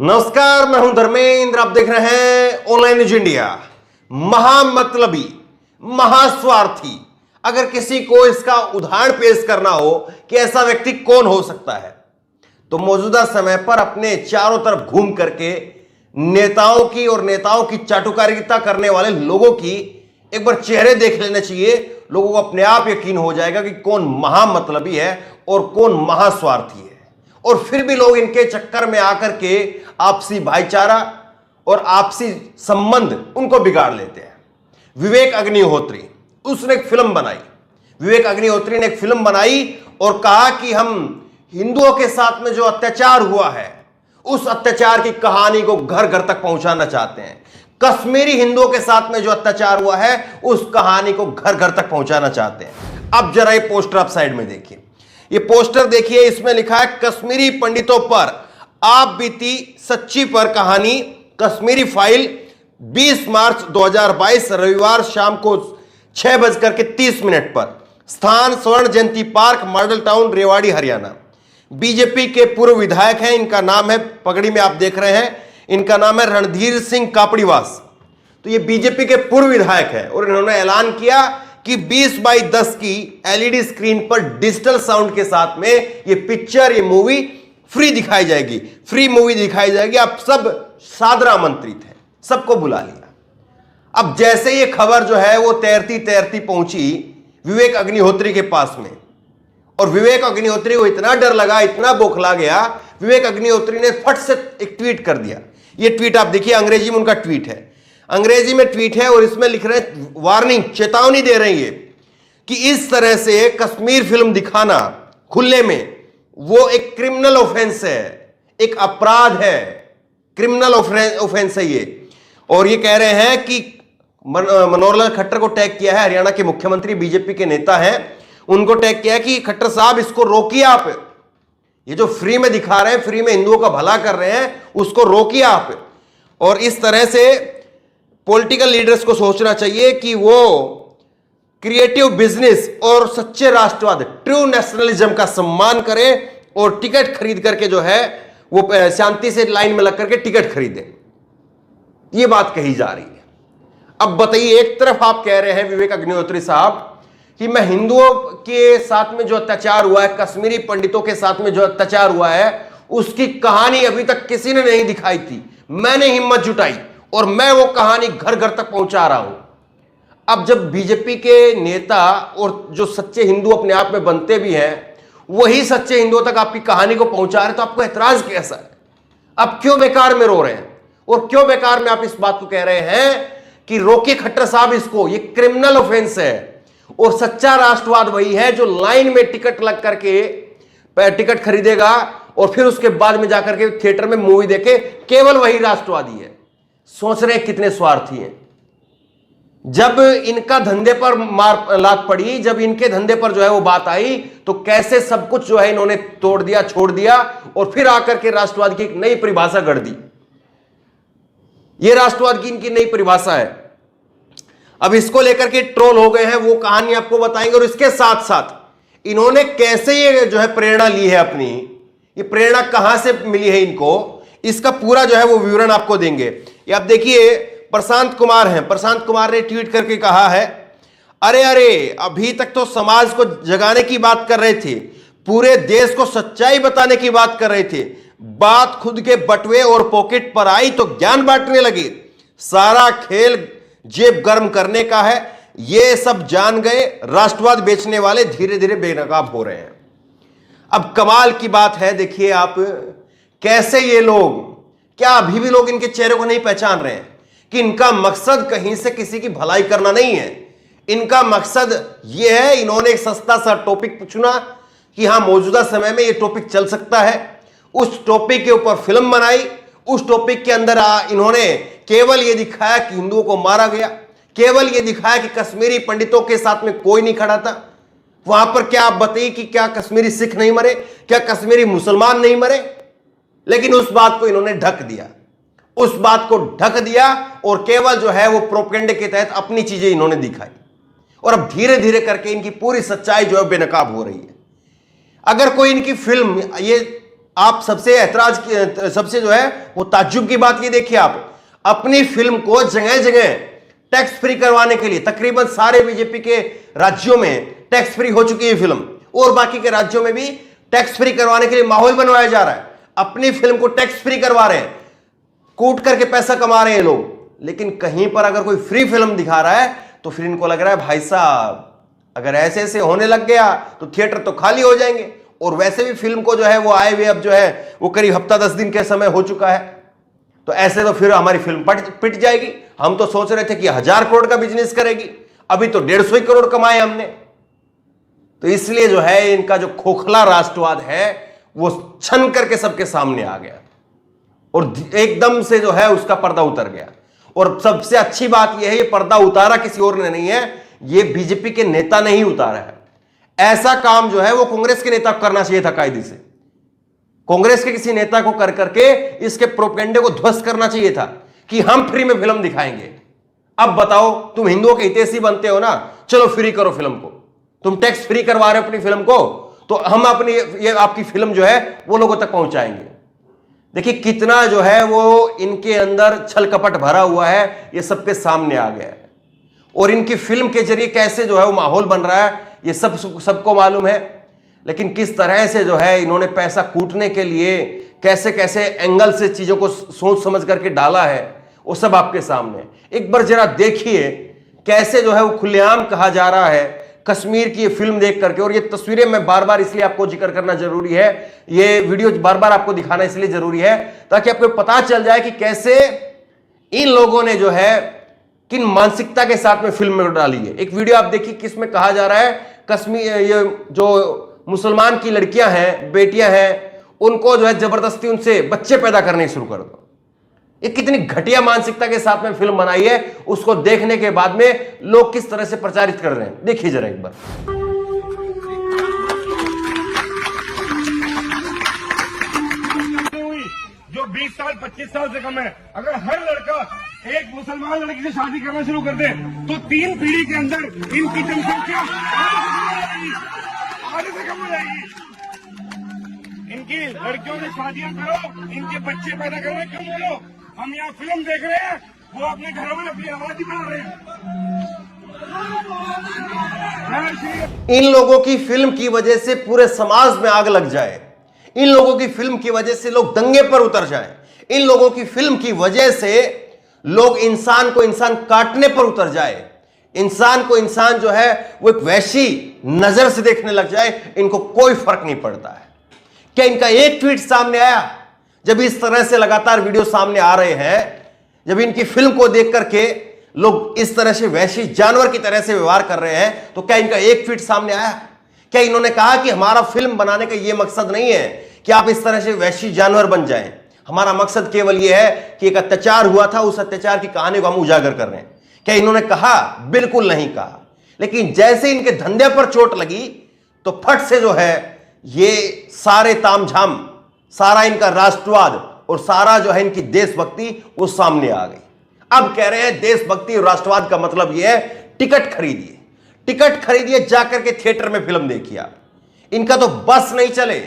नमस्कार, मैं हूं धर्मेंद्र। आप देख रहे हैं ऑनलाइन न्यूज इंडिया। महामतलबी, महास्वार्थी, अगर किसी को इसका उदाहरण पेश करना हो कि ऐसा व्यक्ति कौन हो सकता है, तो मौजूदा समय पर अपने चारों तरफ घूम करके नेताओं की और नेताओं की चाटुकारिता करने वाले लोगों की एक बार चेहरे देख लेना चाहिए। लोगों को अपने आप यकीन हो जाएगा कि कौन महामतलबी है और कौन महास्वार्थी है। और फिर भी लोग इनके चक्कर में आकर के आपसी भाईचारा और आपसी संबंध उनको बिगाड़ लेते हैं। विवेक अग्निहोत्री, उसने एक फिल्म बनाई। विवेक अग्निहोत्री ने एक फिल्म बनाई और कहा कि हम हिंदुओं के साथ में जो अत्याचार हुआ है, उस अत्याचार की कहानी को घर घर तक पहुंचाना चाहते हैं। कश्मीरी हिंदुओं के साथ में जो अत्याचार हुआ है, उस कहानी को घर घर तक पहुंचाना चाहते हैं। अब जरा ये पोस्टर आप साइड में देखिए, ये पोस्टर देखिए। इसमें लिखा है कश्मीरी पंडितों पर आप बीती सच्ची पर कहानी, कश्मीरी फाइल, 20 मार्च 2022 रविवार शाम को 6:30 पर, स्थान Swarna Jayanti park, model town, Rewari, Haryana. BJP के पूर्व विधायक हैं, इनका नाम है, पगड़ी में आप देख रहे हैं, इनका नाम है रणधीर सिंह कापड़ीवास। तो ये बीजेपी के पूर्व विधायक हैं और इन्होंने ऐलान किया कि 20/10 की एलईडी स्क्रीन पर डिजिटल साउंड के साथ में ये पिक्चर, ये मूवी फ्री दिखाई जाएगी। फ्री मूवी दिखाई जाएगी। आप सब सादर आमंत्रित हैं, सबको बुला लिया। अब जैसे ये खबर जो है वो तैरती तैरती पहुंची विवेक अग्निहोत्री के पास में, और विवेक अग्निहोत्री को इतना डर लगा, इतना बौखला गया, विवेक अग्निहोत्री ने फट से एक ट्वीट कर दिया। ये ट्वीट आप देखिए, अंग्रेजी में उनका ट्वीट है, अंग्रेजी में ट्वीट है और इसमें लिख रहे हैं, वार्निंग, चेतावनी दे रहे हैं कि इस तरह से कश्मीर फिल्म दिखाना खुले में वो एक क्रिमिनल ऑफेंस है, एक अपराध है, क्रिमिनल ऑफेंस है ये। और ये कह रहे हैं कि मनोहर लाल खट्टर को टैग किया है, हरियाणा के मुख्यमंत्री, बीजेपी के नेता हैं, उनको टैग किया है कि खट्टर साहब इसको रोकिए आप, ये जो फ्री में दिखा रहे हैं, फ्री में हिंदुओं का भला कर रहे हैं, उसको रोकिए आप। और इस तरह से पॉलिटिकल लीडर्स को सोचना चाहिए कि वो क्रिएटिव बिजनेस और सच्चे राष्ट्रवाद, ट्रू नेशनलिज्म का सम्मान करें और टिकट खरीद करके जो है वो शांति से लाइन में लग करके टिकट खरीदें। ये बात कही जा रही है। अब बताइए, एक तरफ आप कह रहे हैं विवेक अग्निहोत्री साहब कि मैं हिंदुओं के साथ में जो अत्याचार हुआ है, कश्मीरी पंडितों के साथ में जो अत्याचार हुआ है, उसकी कहानी अभी तक किसी ने नहीं दिखाई थी, मैंने हिम्मत जुटाई और मैं वो कहानी घर घर तक पहुंचा रहा हूं। अब जब बीजेपी के नेता और जो सच्चे हिंदू अपने आप में बनते भी हैं, वही सच्चे हिंदुओं तक आपकी कहानी को पहुंचा रहे, तो आपको ऐतराज कैसा है? अब क्यों बेकार में रो रहे हैं और क्यों बेकार में आप इस बात को कह रहे हैं कि रोके खट्टर साहब इसको, ये क्रिमिनल ऑफेंस है। और सच्चा राष्ट्रवाद वही है जो लाइन में टिकट लग करके टिकट खरीदेगा और फिर उसके बाद में जाकर के थिएटर में मूवी देखे, केवल वही राष्ट्रवादी है। सोच रहे हैं कितने स्वार्थी हैं। जब इनका धंधे पर मार लात पड़ी, जब इनके धंधे पर जो है वो बात आई, तो कैसे सब कुछ जो है इन्होंने तोड़ दिया, छोड़ दिया और फिर आकर के राष्ट्रवाद की एक नई परिभाषा गढ़ दी। ये राष्ट्रवाद की इनकी नई परिभाषा है। अब इसको लेकर के ट्रोल हो गए हैं, वो कहानी आपको बताएंगे। और इसके साथ साथ इन्होंने कैसे ये जो है प्रेरणा ली है अपनी, ये प्रेरणा कहां से मिली है इनको, इसका पूरा जो है वो विवरण आपको देंगे। ये आप देखिए, प्रशांत कुमार हैं, प्रशांत कुमार ने ट्वीट करके कहा है, अरे अरे, अभी तक तो समाज को जगाने की बात कर रहे थे, पूरे देश को सच्चाई बताने की बात कर रहे थे, बात खुद के बटुए और पॉकेट पर आई तो ज्ञान बांटने लगे। सारा खेल जेब गर्म करने का है, ये सब जान गए। राष्ट्रवाद बेचने वाले धीरे धीरे बेनकाब हो रहे हैं। अब कमाल की बात है, देखिए आप कैसे ये लोग, क्या अभी भी लोग इनके चेहरे को नहीं पहचान रहे हैं कि इनका मकसद कहीं से किसी की भलाई करना नहीं है। इनका मकसद ये है, इन्होंने एक सस्ता सा टॉपिक चुना कि हां मौजूदा समय में ये टॉपिक चल सकता है, उस टॉपिक के ऊपर फिल्म बनाई, उस टॉपिक के अंदर इन्होंने केवल ये दिखाया कि हिंदुओं को मारा गया, केवल ये दिखाया कि कश्मीरी पंडितों के साथ में कोई नहीं खड़ा था। वहां पर क्या आप बताइए कि क्या कश्मीरी सिख नहीं मरे, क्या कश्मीरी मुसलमान नहीं मरे? लेकिन उस बात को इन्होंने ढक दिया, उस बात को ढक दिया और केवल जो है वो प्रोपेगेंडे के तहत अपनी चीजें इन्होंने दिखाई। और अब धीरे धीरे करके इनकी पूरी सच्चाई जो है बेनकाब हो रही है। अगर कोई इनकी फिल्म, ये आप सबसे जो है वो ताज्जुब की बात ये देखिए, आप अपनी फिल्म को जगह जगह टैक्स फ्री करवाने के लिए, तकरीबन सारे बीजेपी के राज्यों में टैक्स फ्री हो चुकी है फिल्म, और बाकी के राज्यों में भी टैक्स फ्री करवाने के लिए माहौल बनवाया जा रहा है। अपनी फिल्म को टैक्स फ्री करवा रहे हैं, कूट करके पैसा कमा रहे हैं लोग। लेकिन कहीं पर अगर कोई फ्री फिल्म दिखा रहा है तो फिर इनको लग रहा है भाई साहब अगर ऐसे ऐसे होने लग गया तो थिएटर तो खाली हो जाएंगे। और वैसे भी फिल्म को जो है वो आए हुए अब जो है वो करीब हफ्ता 10 दिन के समय हो चुका है, तो ऐसे तो फिर हमारी फिल्म पिट जाएगी। हम तो सोच रहे थे कि 1000 करोड़ का बिजनेस करेगी, अभी तो 150 करोड़ कमाए हमने। तो इसलिए जो है इनका जो खोखला राष्ट्रवाद है वो छन करके सबके सामने आ गया और एकदम से जो है उसका पर्दा उतर गया। और सबसे अच्छी बात यह है ये पर्दा उतारा किसी और ने नहीं है, ये बीजेपी के नेता ने ही उतारा है। ऐसा काम जो है वो कांग्रेस के नेता को करना चाहिए था, कायदे से कांग्रेस के किसी नेता को कर करके इसके प्रोपेगेंडे को ध्वस्त करना चाहिए था कि हम फ्री में फिल्म दिखाएंगे। अब बताओ, तुम हिंदुओं के हितैषी बनते हो ना, चलो फ्री करो फिल्म को। तुम टैक्स फ्री करवा रहे हो अपनी फिल्म को, तो हम अपनी ये आपकी फिल्म जो है वो लोगों तक पहुंचाएंगे। देखिए कितना जो है वो इनके अंदर छल कपट भरा हुआ है, ये सबके सामने आ गया है। और इनकी फिल्म के जरिए कैसे जो है वो माहौल बन रहा है ये सबको मालूम है। लेकिन किस तरह से जो है इन्होंने पैसा कूटने के लिए कैसे कैसे एंगल से चीजों को सोच समझ करके डाला है वो सब आपके सामने। एक बार जरा देखिए कैसे जो है वो खुलेआम कहा जा रहा है कश्मीर की ये फिल्म देख करके। और ये तस्वीरें मैं बार बार इसलिए आपको जिक्र करना जरूरी है, ये वीडियो बार बार आपको दिखाना इसलिए जरूरी है ताकि आपको पता चल जाए कि कैसे इन लोगों ने जो है किन मानसिकता के साथ में फिल्म में डाली है। एक वीडियो आप देखिए किसमें कहा जा रहा है कश्मीर ये जो मुसलमान की लड़कियां हैं, बेटियां हैं, उनको जो है जबरदस्ती उनसे बच्चे पैदा करने शुरू कर दो। ये कितनी घटिया मानसिकता के साथ में फिल्म बनाई है, उसको देखने के बाद में लोग किस तरह से प्रचारित कर रहे हैं देखिए जरा एक बार। जो 20 साल 25 साल से कम है, अगर हर लड़का एक मुसलमान लड़की से शादी करना शुरू कर दे तो 3 पीढ़ी के अंदर इनकी जनसंख्या आधे से कम हो जाएगी। इनकी लड़कियों से शादियां करो, इनके बच्चे पैदा करने कम करो। हम यहाँ फिल्म देख रहे हैं, वो अपने घरों में अपनी आबादी बना रहे हैं। इन लोगों की फिल्म की वजह से पूरे समाज में आग लग जाए, इन लोगों की फिल्म की वजह से लोग दंगे पर उतर जाएं, इन लोगों की फिल्म की वजह से लोग इंसान को इंसान काटने पर उतर जाए, इंसान को इंसान जो है वो एक वैसी नजर से देखने लग जाए, इनको कोई फर्क नहीं पड़ता है। क्या इनका एक ट्वीट सामने आया? जब इस तरह से लगातार वीडियो सामने आ रहे हैं, जब इनकी फिल्म को देख करके लोग इस तरह से वैसी जानवर की तरह से व्यवहार कर रहे हैं, तो क्या इनका एक ट्वीट सामने आया? क्या इन्होंने कहा कि हमारा फिल्म बनाने का यह मकसद नहीं है कि आप इस तरह से वैसी जानवर बन जाएं, हमारा मकसद केवल यह है कि एक अत्याचार हुआ था, उस अत्याचार की कहानी को हम उजागर कर रहे हैं? क्या इन्होंने कहा? बिल्कुल नहीं कहा। लेकिन जैसे इनके धंधे पर चोट लगी तो फट से जो है ये सारे तामझाम, सारा इनका राष्ट्रवाद और सारा जो है इनकी देशभक्ति वो सामने आ गई। अब कह रहे हैं देशभक्ति और राष्ट्रवाद का मतलब यह है टिकट खरीदिए, टिकट खरीदिए, जाकर के थिएटर में फिल्म देखिए आप। इनका तो बस नहीं चले,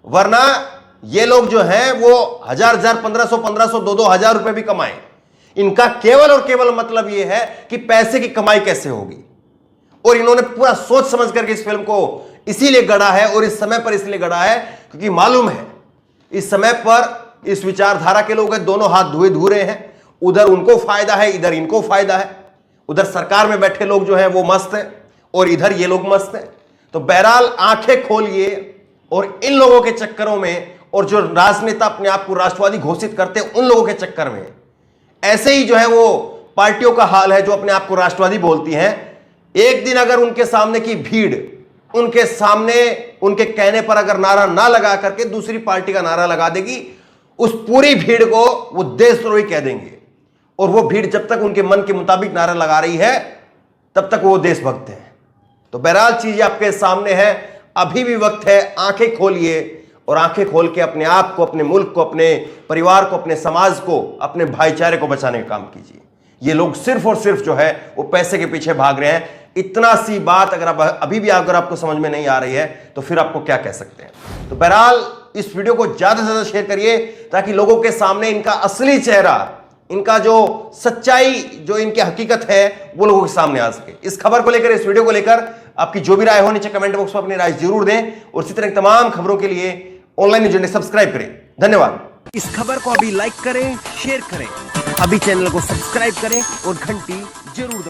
वरना ये लोग जो हैं वो 1000 1500 2-2000 रुपए भी कमाएं। इनका केवल और केवल मतलब यह है कि पैसे की कमाई कैसे होगी। और इन्होंने पूरा सोच समझ करके इस फिल्म को इसीलिए गढ़ा है और इस समय पर इसलिए गढ़ा है क्योंकि मालूम है इस समय पर इस विचारधारा के लोग हैं, दोनों हाथ धुए धु रहे हैं। उधर उनको फायदा है, इधर इनको फायदा है। उधर सरकार में बैठे लोग जो हैं वो मस्त हैं और इधर ये लोग मस्त हैं। तो बहरहाल आंखें खोलिए और इन लोगों के चक्करों में, और जो राजनेता अपने आप को राष्ट्रवादी घोषित करते हैं उन लोगों के चक्कर में, ऐसे ही जो है वो पार्टियों का हाल है जो अपने आप को राष्ट्रवादी बोलती हैं। एक दिन अगर उनके सामने की भीड़ उनके सामने उनके कहने पर अगर नारा ना लगा करके दूसरी पार्टी का नारा लगा देगी, उस पूरी भीड़ को वो देशद्रोही कह देंगे। और वो भीड़ जब तक उनके मन के मुताबिक नारा लगा रही है तब तक वो देशभक्त है। तो बहरहाल चीज आपके सामने है, अभी भी वक्त है, आंखें खोलिए और आंखें खोल के अपने आप को, अपने मुल्क को, अपने परिवार को, अपने समाज को, अपने भाईचारे को बचाने का काम कीजिए। ये लोग सिर्फ और सिर्फ जो है वो पैसे के पीछे भाग रहे हैं। इतना सी बात अगर आप अभी भी अगर आपको समझ में नहीं आ रही है तो फिर आपको क्या कह सकते हैं। तो बहरहाल इस वीडियो को ज्यादा से ज्यादा शेयर करिए ताकि लोगों के सामने इनका असली चेहरा, इनका जो सच्चाई, जो इनकी हकीकत है वो लोगों के सामने आ सके। इस खबर को लेकर, इस वीडियो को लेकर आपकी जो भी राय हो नीचे कमेंट बॉक्स में अपनी राय जरूर दें और इसी तरह तमाम खबरों के लिए ऑनलाइन न्यूज़ इंडिया सब्सक्राइब करें। धन्यवाद। इस खबर को अभी लाइक करें, शेयर करें, अभी चैनल को सब्सक्राइब करें और घंटी जरूर दबाएं।